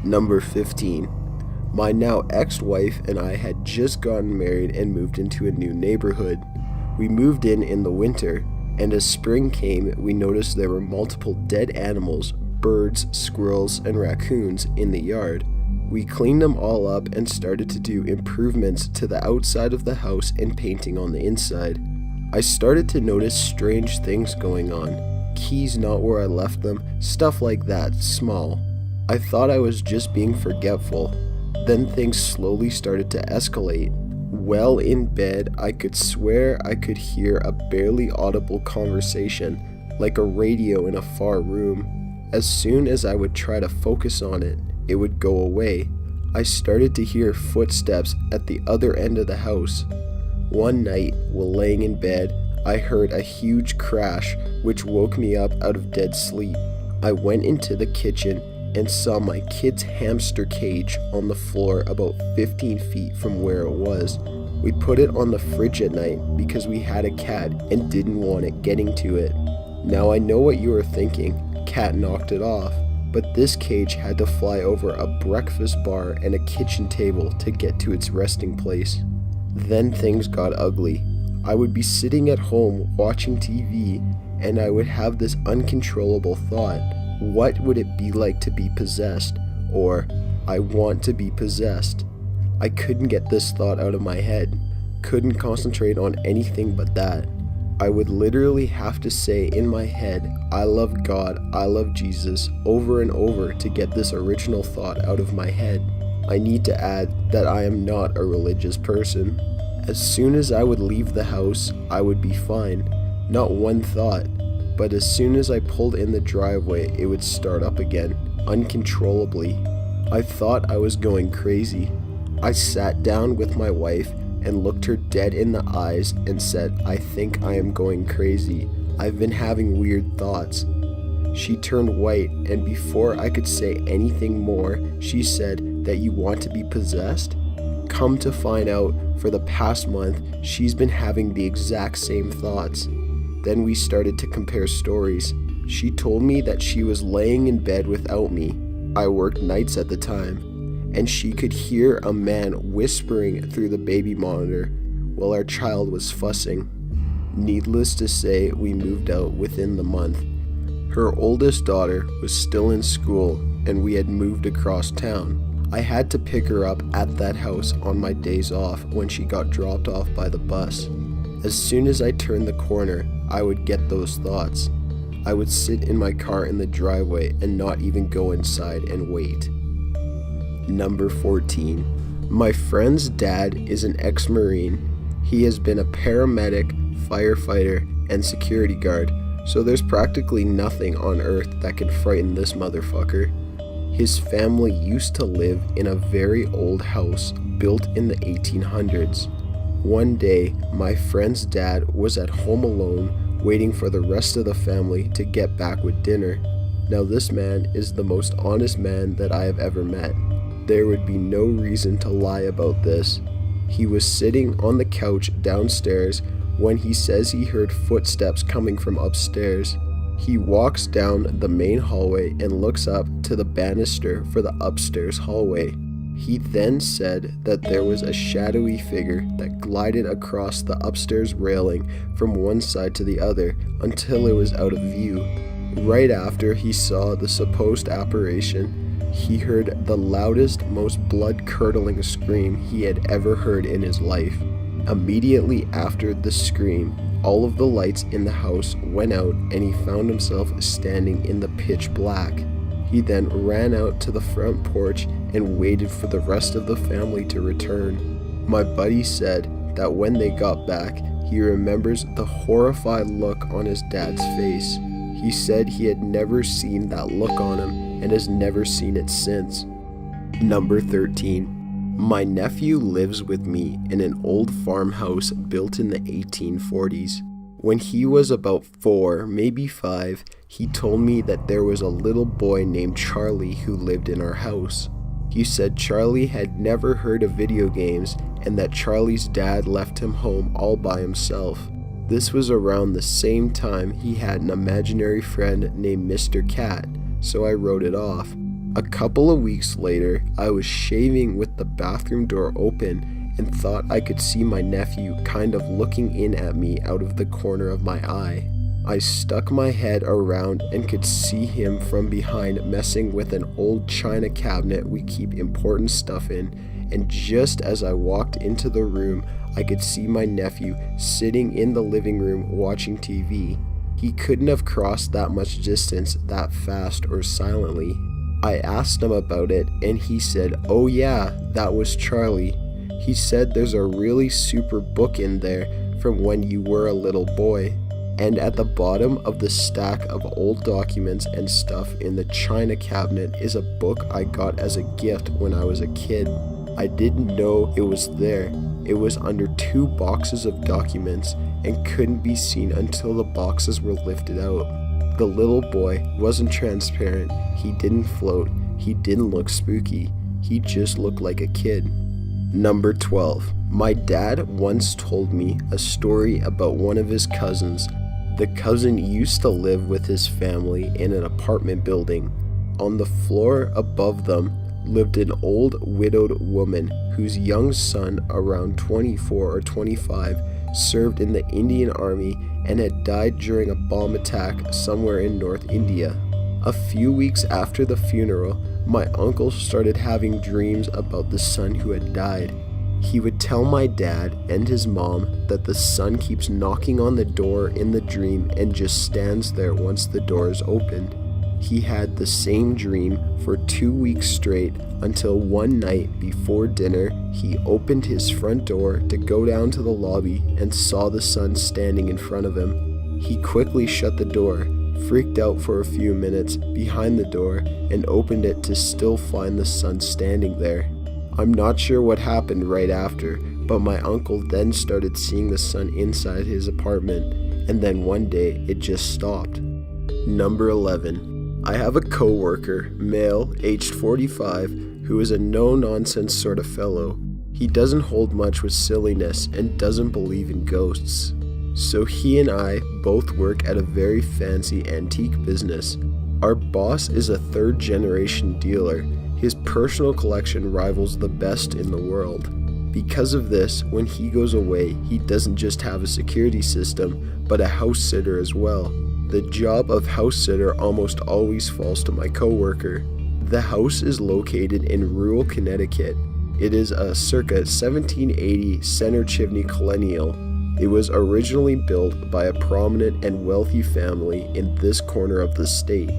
Number 15. My now ex-wife and I had just gotten married and moved into a new neighborhood. We moved in the winter, and as spring came, we noticed there were multiple dead animals, birds, squirrels, and raccoons in the yard. We cleaned them all up and started to do improvements to the outside of the house and painting on the inside. I started to notice strange things going on. Keys not where I left them, stuff like that, small. I thought I was just being forgetful. Then things slowly started to escalate. Well in bed, I could swear I could hear a barely audible conversation, like a radio in a far room. As soon as I would try to focus on it, it would go away. I started to hear footsteps at the other end of the house. One night, while laying in bed, I heard a huge crash which woke me up out of dead sleep. I went into the kitchen and saw my kid's hamster cage on the floor about 15 feet from where it was. We put it on the fridge at night because we had a cat and didn't want it getting to it. Now I know what you are thinking, cat knocked it off, but this cage had to fly over a breakfast bar and a kitchen table to get to its resting place. Then things got ugly. I would be sitting at home watching TV and I would have this uncontrollable thought. What would it be like to be possessed? Or, I want to be possessed. I couldn't get this thought out of my head. Couldn't concentrate on anything but that. I would literally have to say in my head, I love God, I love Jesus, over and over to get this original thought out of my head. I need to add that I am not a religious person. As soon as I would leave the house, I would be fine. Not one thought. But as soon as I pulled in the driveway, it would start up again, uncontrollably. I thought I was going crazy. I sat down with my wife and looked her dead in the eyes and said, I think I am going crazy. I've been having weird thoughts. She turned white, and before I could say anything more, she said, that you want to be possessed? Come to find out, for the past month, she's been having the exact same thoughts. Then we started to compare stories. She told me that she was laying in bed without me. I worked nights at the time, and she could hear a man whispering through the baby monitor while our child was fussing. Needless to say, we moved out within the month. Her oldest daughter was still in school, and we had moved across town. I had to pick her up at that house on my days off when she got dropped off by the bus. As soon as I turned the corner, I would get those thoughts. I would sit in my car in the driveway and not even go inside and wait. Number 14. My friend's dad is an ex-Marine. He has been a paramedic, firefighter, and security guard, so there's practically nothing on earth that can frighten this motherfucker. His family used to live in a very old house built in the 1800s. One day, my friend's dad was at home alone, waiting for the rest of the family to get back with dinner. Now this man is the most honest man that I have ever met. There would be no reason to lie about this. He was sitting on the couch downstairs when he says he heard footsteps coming from upstairs. He walks down the main hallway and looks up to the banister for the upstairs hallway. He then said that there was a shadowy figure that glided across the upstairs railing from one side to the other until it was out of view. Right after he saw the supposed apparition, he heard the loudest, most blood-curdling scream he had ever heard in his life. Immediately after the scream, all of the lights in the house went out and he found himself standing in the pitch black. He then ran out to the front porch and waited for the rest of the family to return. My buddy said that when they got back, he remembers the horrified look on his dad's face. He said he had never seen that look on him and has never seen it since. Number 13. My nephew lives with me in an old farmhouse built in the 1840s. When he was about 4, maybe 5, he told me that there was a little boy named Charlie who lived in our house. He said Charlie had never heard of video games and that Charlie's dad left him home all by himself. This was around the same time he had an imaginary friend named Mr. Cat, so I wrote it off. A couple of weeks later, I was shaving with the bathroom door open and thought I could see my nephew kind of looking in at me out of the corner of my eye. I stuck my head around and could see him from behind messing with an old china cabinet we keep important stuff in, and just as I walked into the room, I could see my nephew sitting in the living room watching TV. He couldn't have crossed that much distance that fast or silently. I asked him about it and he said, "Oh yeah, that was Charlie. He said there's a really super book in there from when you were a little boy. And at the bottom of the stack of old documents and stuff in the china cabinet is a book I got as a gift when I was a kid. I didn't know it was there. It was under 2 boxes of documents and couldn't be seen until the boxes were lifted out. The little boy wasn't transparent, he didn't float, he didn't look spooky, he just looked like a kid." Number 12. My dad once told me a story about one of his cousins. The cousin used to live with his family in an apartment building. On the floor above them lived an old widowed woman whose young son, around 24 or 25, served in the Indian Army and had died during a bomb attack somewhere in North India. A few weeks after the funeral, my uncle started having dreams about the son who had died. He would tell my dad and his mom that the son keeps knocking on the door in the dream and just stands there once the door is opened. He had the same dream for 2 weeks straight until one night before dinner, he opened his front door to go down to the lobby and saw the son standing in front of him. He quickly shut the door, freaked out for a few minutes behind the door, and opened it to still find the son standing there. I'm not sure what happened right after, but my uncle then started seeing the sun inside his apartment, and then one day it just stopped. Number 11. I have a coworker, male, aged 45, who is a no-nonsense sort of fellow. He doesn't hold much with silliness and doesn't believe in ghosts. So he and I both work at a very fancy antique business. Our boss is a third-generation dealer. His personal collection rivals the best in the world. Because of this, when he goes away, he doesn't just have a security system, but a house sitter as well. The job of house sitter almost always falls to my coworker. The house is located in rural Connecticut. It is a circa 1780 center chimney colonial. It was originally built by a prominent and wealthy family in this corner of the state.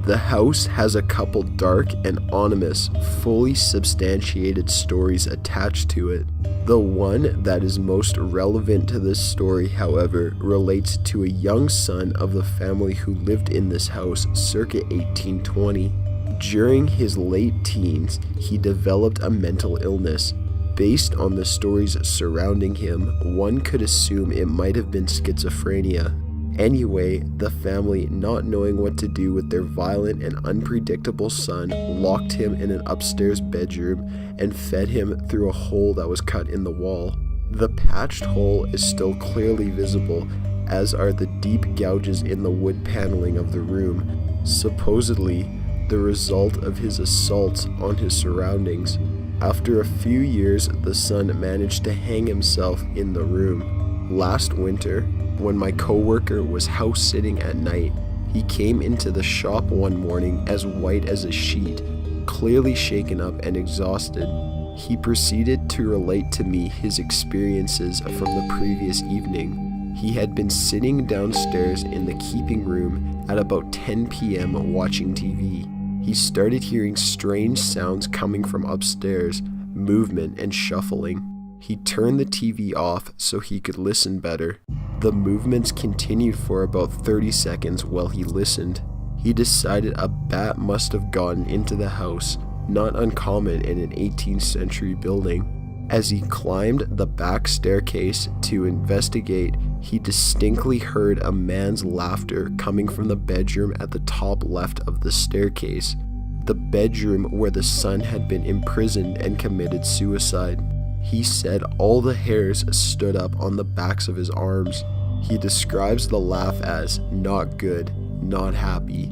The house has a couple dark and ominous, fully substantiated stories attached to it. The one that is most relevant to this story, however, relates to a young son of the family who lived in this house circa 1820. During his late teens, he developed a mental illness. Based on the stories surrounding him, one could assume it might have been schizophrenia. Anyway, the family, not knowing what to do with their violent and unpredictable son, locked him in an upstairs bedroom and fed him through a hole that was cut in the wall. The patched hole is still clearly visible, as are the deep gouges in the wood paneling of the room, supposedly the result of his assaults on his surroundings. After a few years, the son managed to hang himself in the room. Last winter, when my coworker was house sitting at night, he came into the shop one morning as white as a sheet, clearly shaken up and exhausted. He proceeded to relate to me his experiences from the previous evening. He had been sitting downstairs in the keeping room at about 10 p.m. watching TV. He started hearing strange sounds coming from upstairs, movement and shuffling. He turned the TV off so he could listen better. The movements continued for about 30 seconds while he listened. He decided a bat must have gotten into the house, not uncommon in an 18th century building. As he climbed the back staircase to investigate, he distinctly heard a man's laughter coming from the bedroom at the top left of the staircase, the bedroom where the son had been imprisoned and committed suicide. He said all the hairs stood up on the backs of his arms. He describes the laugh as not good, not happy.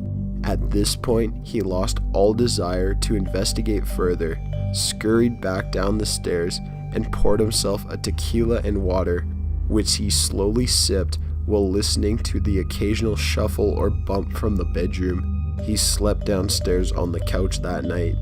At this point, he lost all desire to investigate further, scurried back down the stairs, and poured himself a tequila and water, which he slowly sipped while listening to the occasional shuffle or bump from the bedroom. He slept downstairs on the couch that night.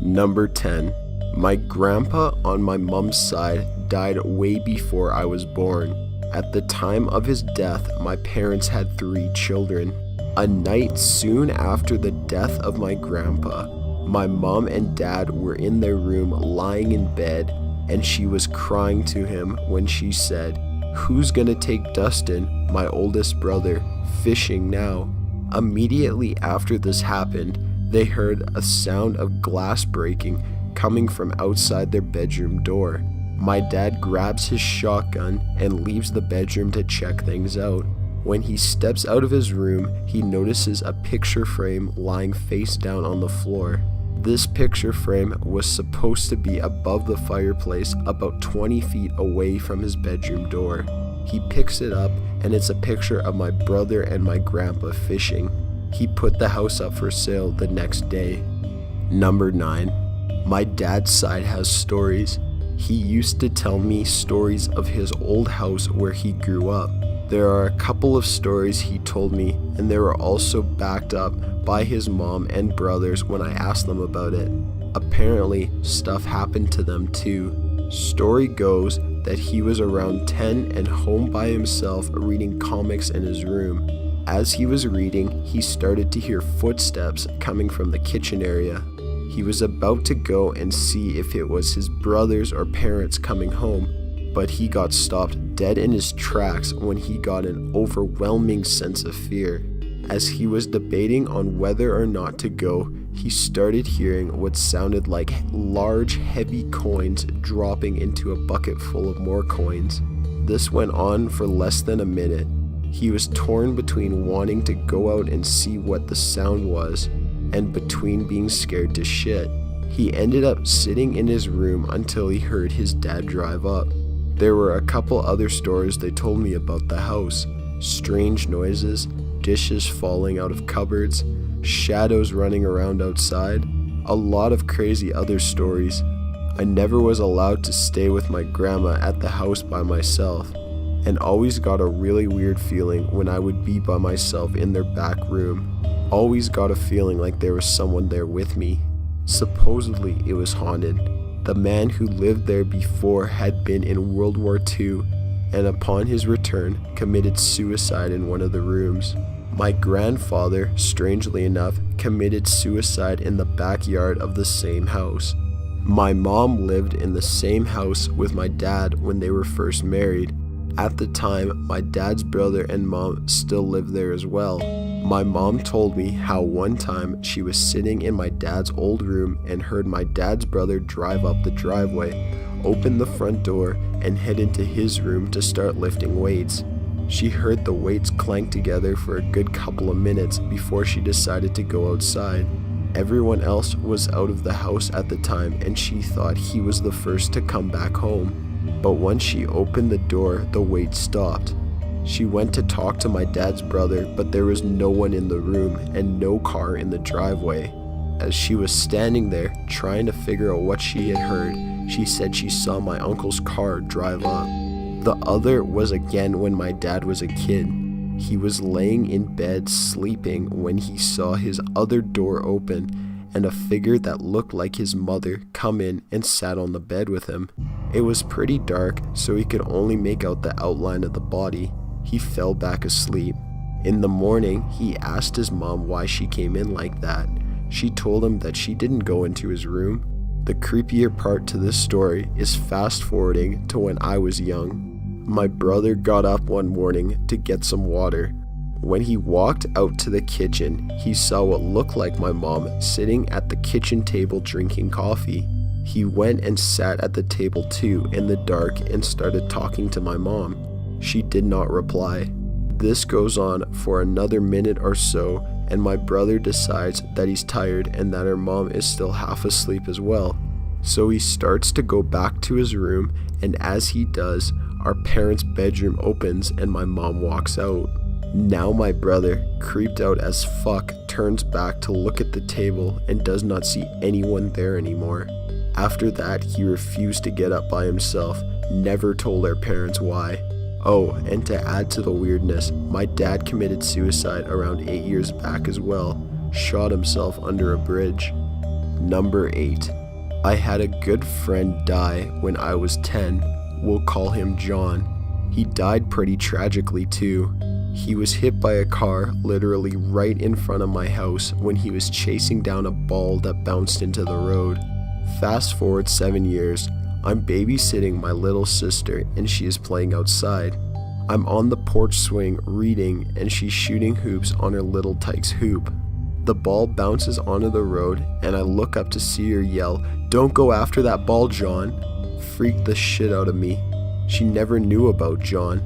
Number 10. My grandpa on my mom's side died way before I was born. At the time of his death, my parents had 3 children. A night soon after the death of my grandpa, my mom and dad were in their room lying in bed, and she was crying to him when she said, "Who's gonna take Dustin, my oldest brother, fishing now?" Immediately after this happened, they heard a sound of glass breaking coming from outside their bedroom door. My dad grabs his shotgun and leaves the bedroom to check things out. When he steps out of his room, he notices a picture frame lying face down on the floor. This picture frame was supposed to be above the fireplace about 20 feet away from his bedroom door. He picks it up and it's a picture of my brother and my grandpa fishing. He put the house up for sale the next day. Number 9. My dad's side has stories. He used to tell me stories of his old house where he grew up. There are a couple of stories he told me, and they were also backed up by his mom and brothers when I asked them about it. Apparently, stuff happened to them too. Story goes that he was around 10 and home by himself reading comics in his room. As he was reading, he started to hear footsteps coming from the kitchen area. He was about to go and see if it was his brothers or parents coming home, but he got stopped dead in his tracks when he got an overwhelming sense of fear. As he was debating on whether or not to go, he started hearing what sounded like large, heavy coins dropping into a bucket full of more coins. This went on for less than a minute. He was torn between wanting to go out and see what the sound was, and between being scared to shit. He ended up sitting in his room until he heard his dad drive up. There were a couple other stories they told me about the house. Strange noises, dishes falling out of cupboards, shadows running around outside, a lot of crazy other stories. I never was allowed to stay with my grandma at the house by myself, and always got a really weird feeling when I would be by myself in their back room. Always got a feeling like there was someone there with me. Supposedly it was haunted. The man who lived there before had been in World War II, and upon his return committed suicide in one of the rooms. My grandfather, strangely enough, committed suicide in the backyard of the same house. My mom lived in the same house with my dad when they were first married. At the time, my dad's brother and mom still lived there as well. My mom told me how one time she was sitting in my dad's old room and heard my dad's brother drive up the driveway, open the front door, and head into his room to start lifting weights. She heard the weights clank together for a good couple of minutes before she decided to go outside. Everyone else was out of the house at the time, and she thought he was the first to come back home. But once she opened the door, the weight stopped. She went to talk to my dad's brother, but there was no one in the room and no car in the driveway. As she was standing there, trying to figure out what she had heard, she said she saw my uncle's car drive up. The other was again when my dad was a kid. He was laying in bed sleeping when he saw his other door open and a figure that looked like his mother come in and sat on the bed with him. It was pretty dark, so he could only make out the outline of the body. He fell back asleep. In the morning, he asked his mom why she came in like that. She told him that she didn't go into his room. The creepier part to this story is fast forwarding to when I was young. My brother got up one morning to get some water. When he walked out to the kitchen, he saw what looked like my mom sitting at the kitchen table drinking coffee. He went and sat at the table too in the dark and started talking to my mom. She did not reply. This goes on for another minute or so, and my brother decides that he's tired and that her mom is still half asleep as well. So he starts to go back to his room, and as he does, our parents' bedroom opens and my mom walks out. Now my brother, creeped out as fuck, turns back to look at the table and does not see anyone there anymore. After that, he refused to get up by himself, never told our parents why. Oh, and to add to the weirdness, my dad committed suicide around 8 years back as well, shot himself under a bridge. Number 8. I had a good friend die when I was 10. We'll call him John. He died pretty tragically too. He was hit by a car literally right in front of my house when he was chasing down a ball that bounced into the road. Fast forward 7 years, I'm babysitting my little sister and she is playing outside. I'm on the porch swing reading and she's shooting hoops on her little Tykes hoop. The ball bounces onto the road and I look up to see her yell, "Don't go after that ball, John." Freaked the shit out of me. She never knew about John.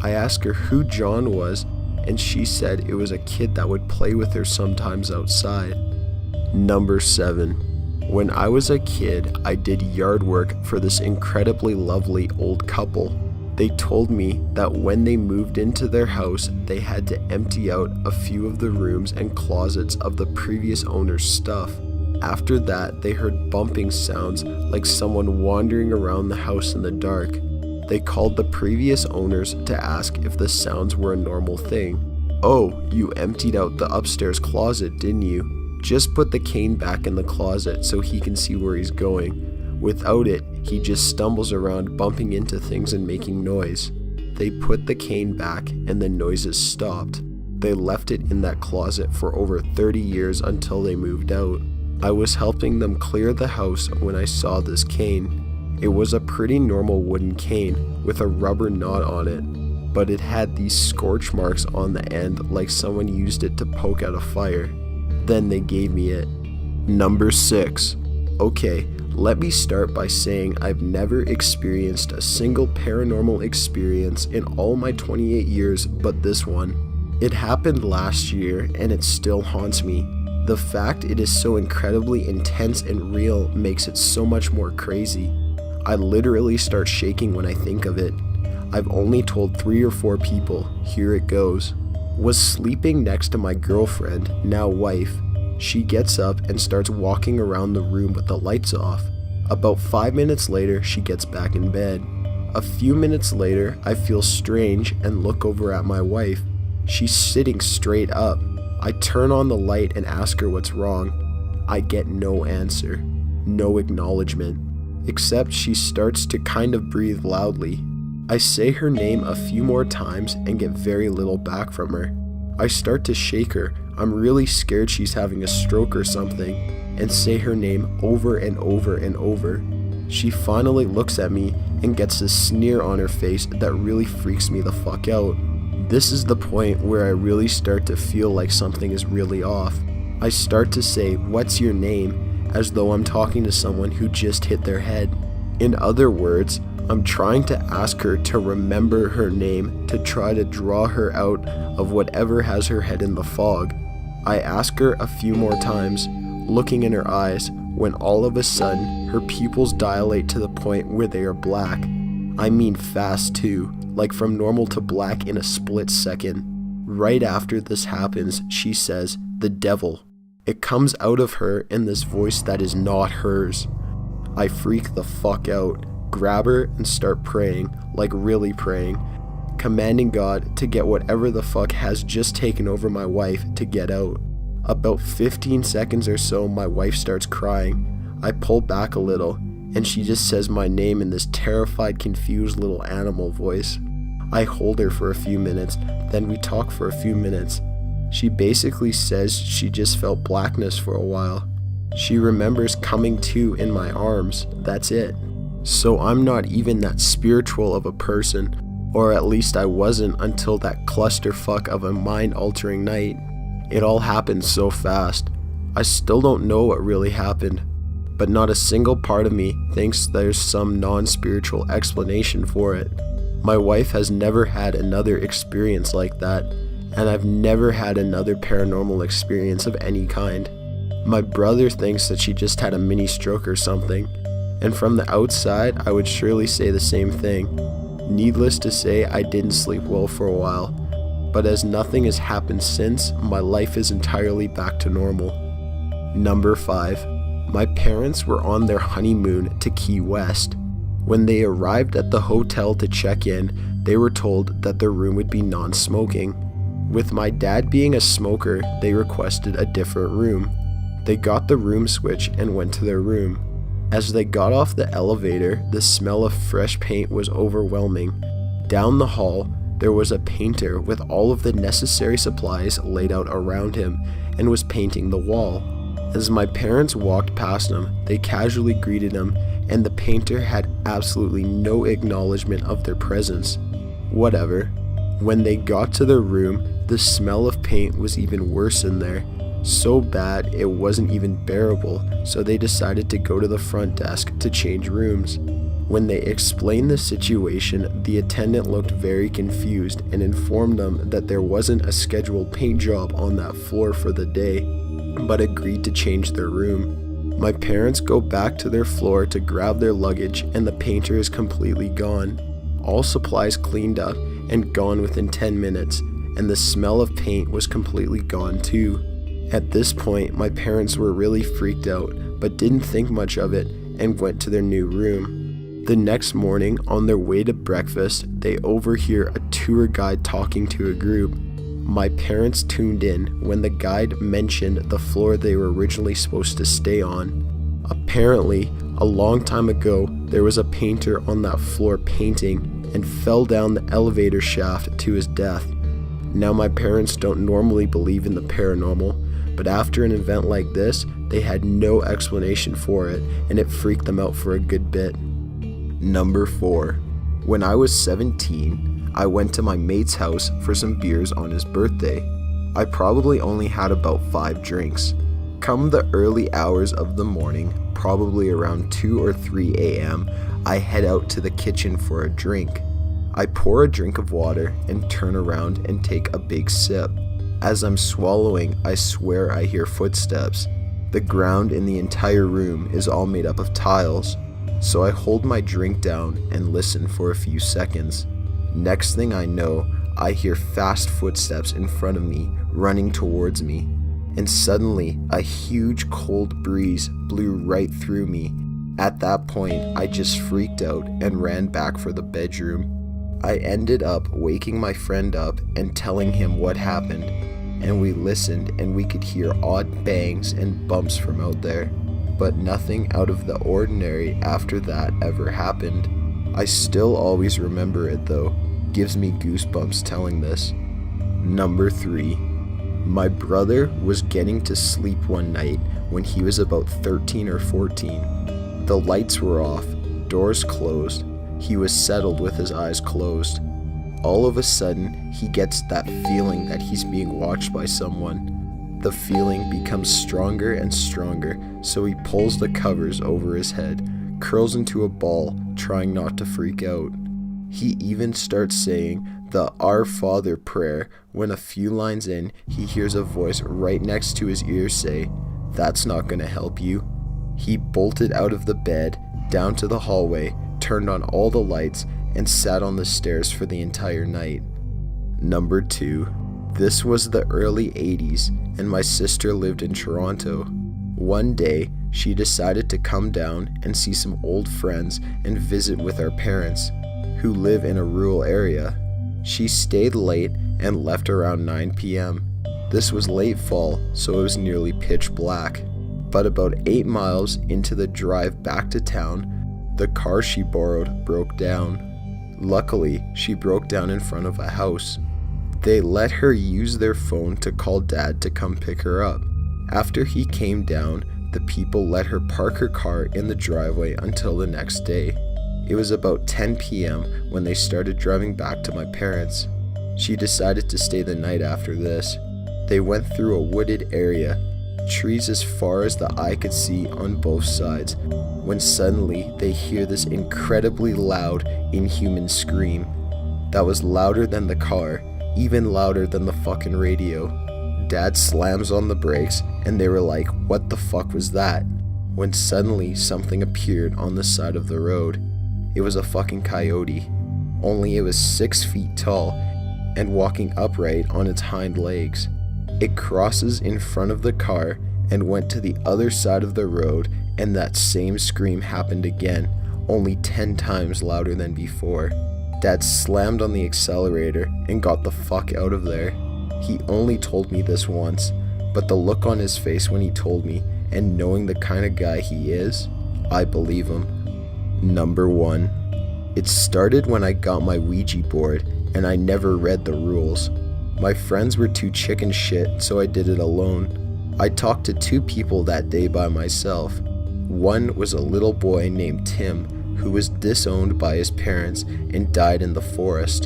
I asked her who John was and she said it was a kid that would play with her sometimes outside. Number 7. When I was a kid, I did yard work for this incredibly lovely old couple. They told me that when they moved into their house, they had to empty out a few of the rooms and closets of the previous owner's stuff. After that, they heard bumping sounds like someone wandering around the house in the dark. They called the previous owners to ask if the sounds were a normal thing. "Oh, you emptied out the upstairs closet, didn't you? Just put the cane back in the closet so he can see where he's going. Without it, he just stumbles around bumping into things and making noise." They put the cane back and the noises stopped. They left it in that closet for over 30 years until they moved out. I was helping them clear the house when I saw this cane. It was a pretty normal wooden cane with a rubber knot on it, but it had these scorch marks on the end like someone used it to poke out a fire. Then they gave me it. Number 6. Okay, let me start by saying I've never experienced a single paranormal experience in all my 28 years but this one. It happened last year and it still haunts me. The fact it is so incredibly intense and real makes it so much more crazy. I literally start shaking when I think of it. I've only told 3 or 4 people. Here it goes. Was sleeping next to my girlfriend, now wife. She gets up and starts walking around the room with the lights off. About 5 minutes later, she gets back in bed. A few minutes later, I feel strange and look over at my wife. She's sitting straight up. I turn on the light and ask her what's wrong. I get no answer, no acknowledgement, except she starts to kind of breathe loudly. I say her name a few more times and get very little back from her. I start to shake her. I'm really scared she's having a stroke or something, and say her name over and over and over. She finally looks at me and gets a sneer on her face that really freaks me the fuck out. This is the point where I really start to feel like something is really off. I start to say, "What's your name?" as though I'm talking to someone who just hit their head. In other words, I'm trying to ask her to remember her name to try to draw her out of whatever has her head in the fog. I ask her a few more times, looking in her eyes, when all of a sudden, her pupils dilate to the point where they are black. I mean fast too, like from normal to black in a split second. Right after this happens, she says, "The devil." It comes out of her in this voice that is not hers. I freak the fuck out, grab her and start praying, like really praying, commanding God to get whatever the fuck has just taken over my wife to get out. About 15 seconds or so, my wife starts crying. I pull back a little, and she just says my name in this terrified, confused little animal voice. I hold her for a few minutes, then we talk for a few minutes. She basically says she just felt blackness for a while. She remembers coming to in my arms, that's it. So I'm not even that spiritual of a person, or at least I wasn't until that clusterfuck of a mind-altering night. It all happened so fast. I still don't know what really happened, but not a single part of me thinks there's some non-spiritual explanation for it. My wife has never had another experience like that, and I've never had another paranormal experience of any kind. My brother thinks that she just had a mini stroke or something, and from the outside, I would surely say the same thing. Needless to say, I didn't sleep well for a while. but as nothing has happened since, my life is entirely back to normal. Number 5. My parents were on their honeymoon to Key West. When they arrived at the hotel to check in, they were told that their room would be non-smoking. With my dad being a smoker, they requested a different room. They got the room switch and went to their room. As they got off the elevator, the smell of fresh paint was overwhelming. Down the hall, there was a painter with all of the necessary supplies laid out around him and was painting the wall. As my parents walked past him, they casually greeted him, and the painter had absolutely no acknowledgement of their presence. Whatever. When they got to their room, the smell of paint was even worse in there. So bad it wasn't even bearable, so they decided to go to the front desk to change rooms. When they explained the situation, the attendant looked very confused and informed them that there wasn't a scheduled paint job on that floor for the day, but agreed to change their room. My parents go back to their floor to grab their luggage, and the painter is completely gone. All supplies cleaned up and gone within 10 minutes, and the smell of paint was completely gone too. At this point, my parents were really freaked out, but didn't think much of it and went to their new room. The next morning, on their way to breakfast, they overhear a tour guide talking to a group. My parents tuned in when the guide mentioned the floor they were originally supposed to stay on. Apparently, a long time ago, there was a painter on that floor painting and fell down the elevator shaft to his death. Now, my parents don't normally believe in the paranormal, but after an event like this, they had no explanation for it, and it freaked them out for a good bit. Number 4. When I was 17, I went to my mate's house for some beers on his birthday. I probably only had about 5 drinks. Come the early hours of the morning, probably around 2 or 3 a.m., I head out to the kitchen for a drink. I pour a drink of water and turn around and take a big sip. As I'm swallowing, I swear I hear footsteps. The ground in the entire room is all made up of tiles, so I hold my drink down and listen for a few seconds. Next thing I know, I hear fast footsteps in front of me, running towards me, and suddenly a huge cold breeze blew right through me. At that point, I just freaked out and ran back for the bedroom. I ended up waking my friend up and telling him what happened, and we listened and we could hear odd bangs and bumps from out there, but nothing out of the ordinary after that ever happened. I still always remember it though. Gives me goosebumps telling this. Number 3. My brother was getting to sleep one night when he was about 13 or 14. The lights were off, doors closed. He was settled with his eyes closed. All of a sudden, he gets that feeling that he's being watched by someone. The feeling becomes stronger and stronger, so he pulls the covers over his head, curls into a ball, trying not to freak out. He even starts saying the Our Father prayer when a few lines in, he hears a voice right next to his ear say, "That's not gonna help you." He bolted out of the bed, down to the hallway, turned on all the lights, and sat on the stairs for the entire night. Number 2. This was the early 80s, and my sister lived in Toronto. One day, she decided to come down and see some old friends and visit with our parents, who live in a rural area. She stayed late and left around 9 p.m. This was late fall, so it was nearly pitch black. But about 8 miles into the drive back to town, the car she borrowed broke down. Luckily, she broke down in front of a house. They let her use their phone to call Dad to come pick her up. After he came down, the people let her park her car in the driveway until the next day. It was about 10 p.m. when they started driving back to my parents. She decided to stay the night after this. They went through a wooded area, trees as far as the eye could see on both sides, when suddenly they hear this incredibly loud, inhuman scream that was louder than the car, even louder than the fucking radio. Dad slams on the brakes and they were like, "What the fuck was that?" When suddenly something appeared on the side of the road. It was a fucking coyote, only it was 6 feet tall, and walking upright on its hind legs. It crosses in front of the car and went to the other side of the road, and that same scream happened again, only 10 times louder than before. Dad slammed on the accelerator and got the fuck out of there. He only told me this once, but the look on his face when he told me, and knowing the kind of guy he is, I believe him. Number 1. It started when I got my Ouija board and I never read the rules. My friends were too chicken shit, so I did it alone. I talked to 2 people that day by myself. One was a little boy named Tim, who was disowned by his parents and died in the forest.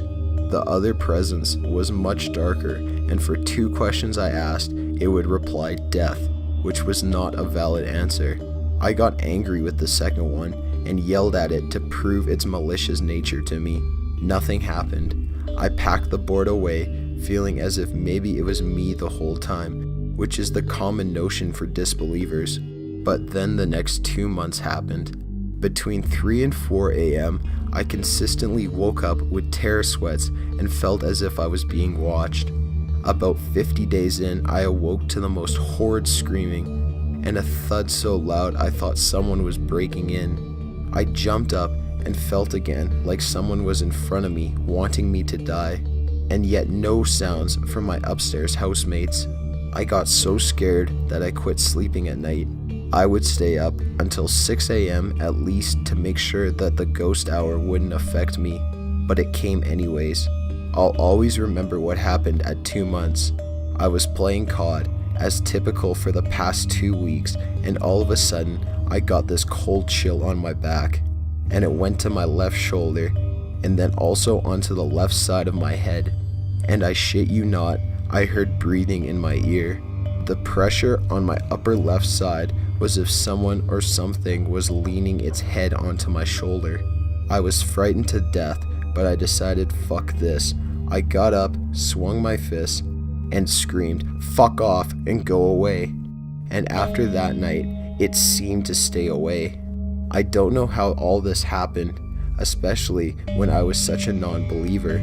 The other presence was much darker, and for 2 questions I asked, it would reply death, which was not a valid answer. I got angry with the second one and yelled at it to prove its malicious nature to me. Nothing happened. I packed the board away, feeling as if maybe it was me the whole time, which is the common notion for disbelievers. But then the next 2 months happened. Between 3 and 4 a.m., I consistently woke up with terror sweats and felt as if I was being watched. About 50 days in, I awoke to the most horrid screaming, and a thud so loud I thought someone was breaking in. I jumped up and felt again like someone was in front of me wanting me to die, and yet no sounds from my upstairs housemates. I got so scared that I quit sleeping at night. I would stay up until 6 a.m. at least to make sure that the ghost hour wouldn't affect me, but it came anyways. I'll always remember what happened at 2 months. I was playing COD, as typical for the past 2 weeks, and all of a sudden, I got this cold chill on my back, and it went to my left shoulder, and then also onto the left side of my head, and I shit you not, I heard breathing in my ear. The pressure on my upper left side was as if someone or something was leaning its head onto my shoulder. I was frightened to death, but I decided fuck this. I got up, swung my fist, and screamed, "Fuck off and go away." And after that night, it seemed to stay away. I don't know how all this happened, especially when I was such a non-believer.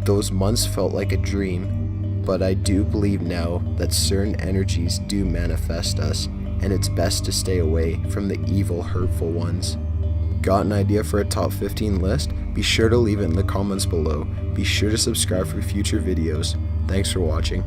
Those months felt like a dream, but I do believe now that certain energies do manifest us, and it's best to stay away from the evil, hurtful ones. Got an idea for a top 15 list? Be sure to leave it in the comments below. Be sure to subscribe for future videos. Thanks for watching.